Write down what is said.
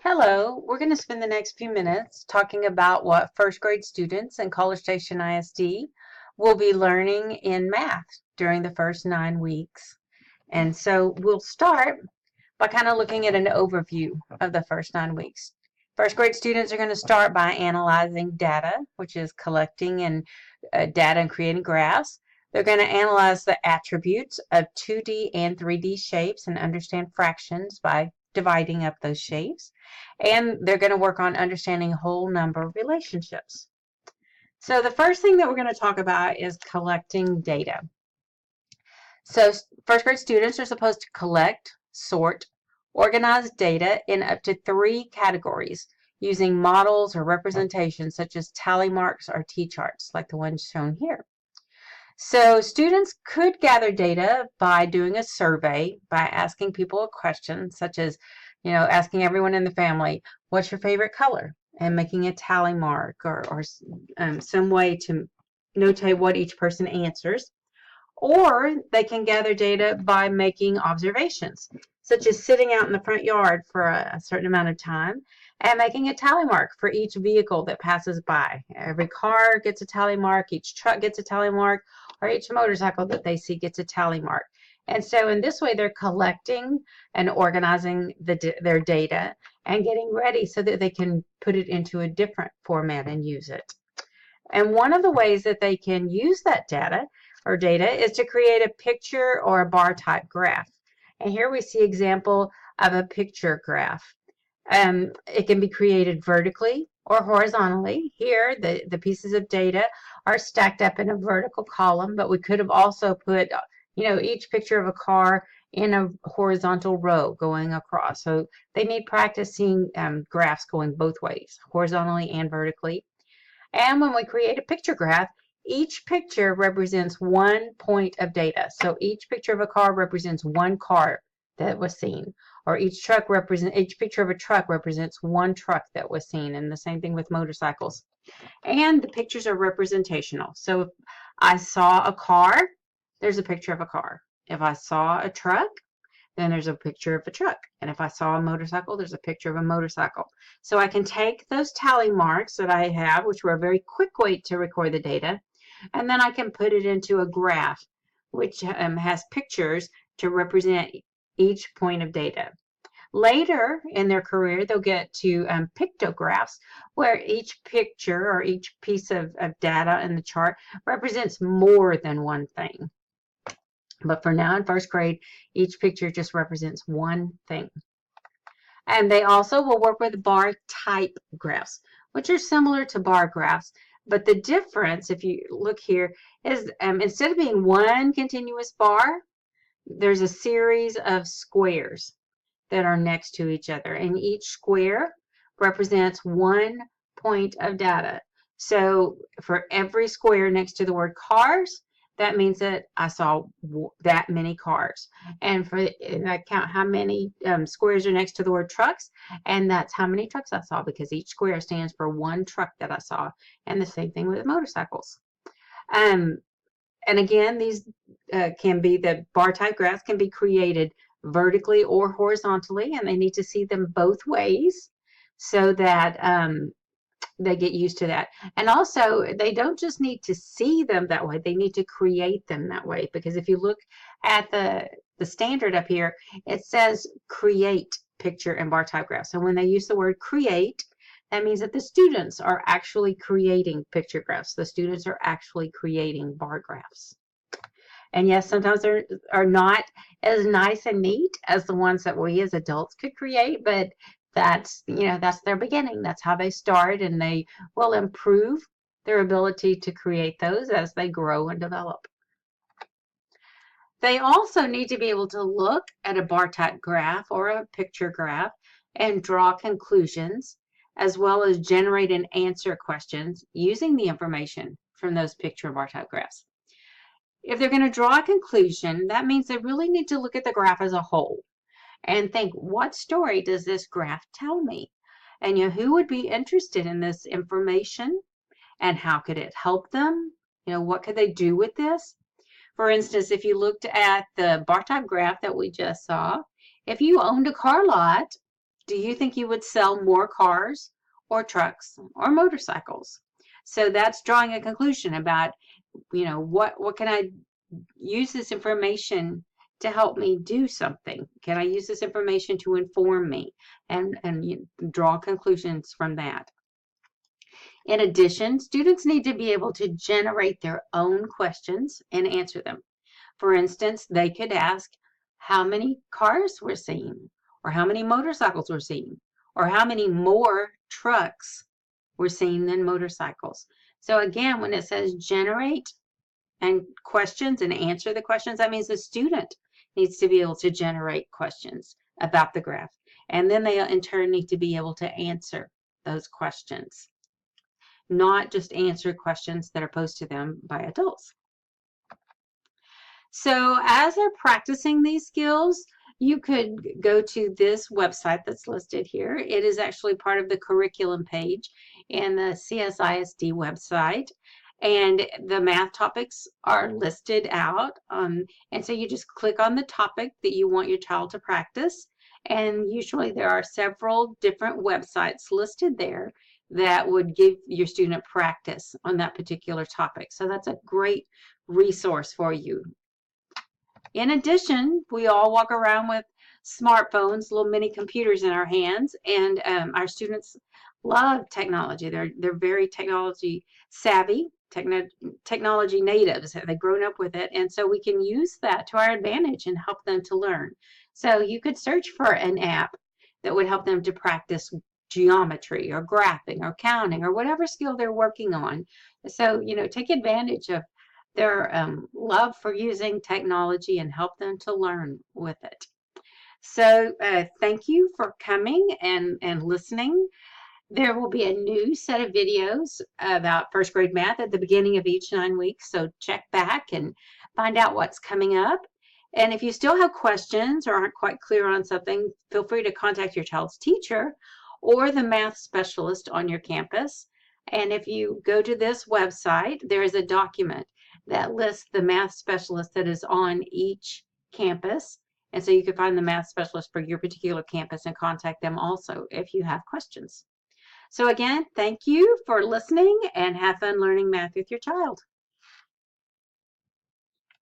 Hello, we're going to spend the next few minutes talking about what first grade students in College Station ISD will be learning in math during the first 9 weeks. And so we'll start by kind of looking at an overview of the first 9 weeks. First grade students are going to start by analyzing data, which is collecting and data and creating graphs. They're going to analyze the attributes of 2D and 3D shapes and understand fractions by dividing up those shapes. And they're going to work on understanding whole number relationships. So the first thing that we're going to talk about is collecting data. So first grade students are supposed to collect, sort, organize data in up to 3 categories using models or representations such as tally marks or T-charts like the ones shown here. So students could gather data by doing a survey, by asking people a question such as, asking everyone in the family, what's your favorite color? And making a tally mark or some way to notate what each person answers. Or they can gather data by making observations, such as sitting out in the front yard for a certain amount of time and making a tally mark for each vehicle that passes by. Every car gets a tally mark, each truck gets a tally mark, or each motorcycle that they see gets a tally mark. And so in this way, they're collecting and organizing their data and getting ready so that they can put it into a different format and use it. And one of the ways that they can use that data is to create a picture or a bar type graph. And here we see example of a picture graph. It can be created vertically or horizontally. Here, the pieces of data are stacked up in a vertical column, but we could have also put, each picture of a car in a horizontal row going across. So they need practice seeing graphs going both ways, horizontally and vertically. And when we create a picture graph, each picture represents one point of data. So each picture of a car represents one car that was seen, or each picture of a truck represents one truck that was seen, and the same thing with motorcycles. And the pictures are representational. So if I saw a car, there's a picture of a car. If I saw a truck, then there's a picture of a truck. And if I saw a motorcycle, there's a picture of a motorcycle. So I can take those tally marks that I have, which were a very quick way to record the data, and then I can put it into a graph, which has pictures to represent each point of data. Later in their career, they'll get to pictographs, where each picture or each piece of data in the chart represents more than one thing. But for now in first grade, each picture just represents one thing. And they also will work with bar type graphs, which are similar to bar graphs. But the difference, if you look here, is instead of being one continuous bar, there's a series of squares that are next to each other. And each square represents one point of data. So for every square next to the word cars, that means that I saw that many cars. And I count how many squares are next to the word trucks, and that's how many trucks I saw, because each square stands for one truck that I saw. And the same thing with motorcycles. And again, these the bar type graphs can be created vertically or horizontally, and they need to see them both ways so that they get used to that. And also, they don't just need to see them that way, they need to create them that way, because if you look at the standard up here, it says create picture and bar type graph. So when they use the word create, that means that the students are actually creating picture graphs. The students are actually creating bar graphs. And yes, sometimes they are not as nice and neat as the ones that we as adults could create, but that's their beginning. That's how they start, and they will improve their ability to create those as they grow and develop. They also need to be able to look at a bar type graph or a picture graph and draw conclusions, as well as generate and answer questions using the information from those picture and bar type graphs. If they're going to draw a conclusion, that means they really need to look at the graph as a whole and think, what story does this graph tell me? And who would be interested in this information, and how could it help them? What could they do with this? For instance, if you looked at the bar type graph that we just saw, if you owned a car lot, Do you think you would sell more cars or trucks or motorcycles? So that's drawing a conclusion about, what can I use this information to help me do something? Can I use this information to inform me and draw conclusions from that? In addition, students need to be able to generate their own questions and answer them. For instance, they could ask how many cars were seen, or how many motorcycles were seen, or how many more trucks were seen than motorcycles. So again, when it says generate and questions and answer the questions, that means the student needs to be able to generate questions about the graph. And then they in turn need to be able to answer those questions, not just answer questions that are posed to them by adults. So as they're practicing these skills, you could go to this website that's listed here. It is actually part of the curriculum page in the CSISD website. And the math topics are listed out. And so you just click on the topic that you want your child to practice. And usually there are several different websites listed there that would give your student practice on that particular topic. So that's a great resource for you. In addition, we all walk around with smartphones, little mini computers in our hands, and our students love technology. They're very technology savvy, technology natives. They've grown up with it, and so we can use that to our advantage and help them to learn. So you could search for an app that would help them to practice geometry or graphing or counting or whatever skill they're working on. So, take advantage of their love for using technology and help them to learn with it. So thank you for coming and listening. There will be a new set of videos about first grade math at the beginning of each 9 weeks. So check back and find out what's coming up. And if you still have questions or aren't quite clear on something, feel free to contact your child's teacher or the math specialist on your campus. And if you go to this website, there is a document that lists the math specialist that is on each campus. And so you can find the math specialist for your particular campus and contact them also if you have questions. So again, thank you for listening and have fun learning math with your child.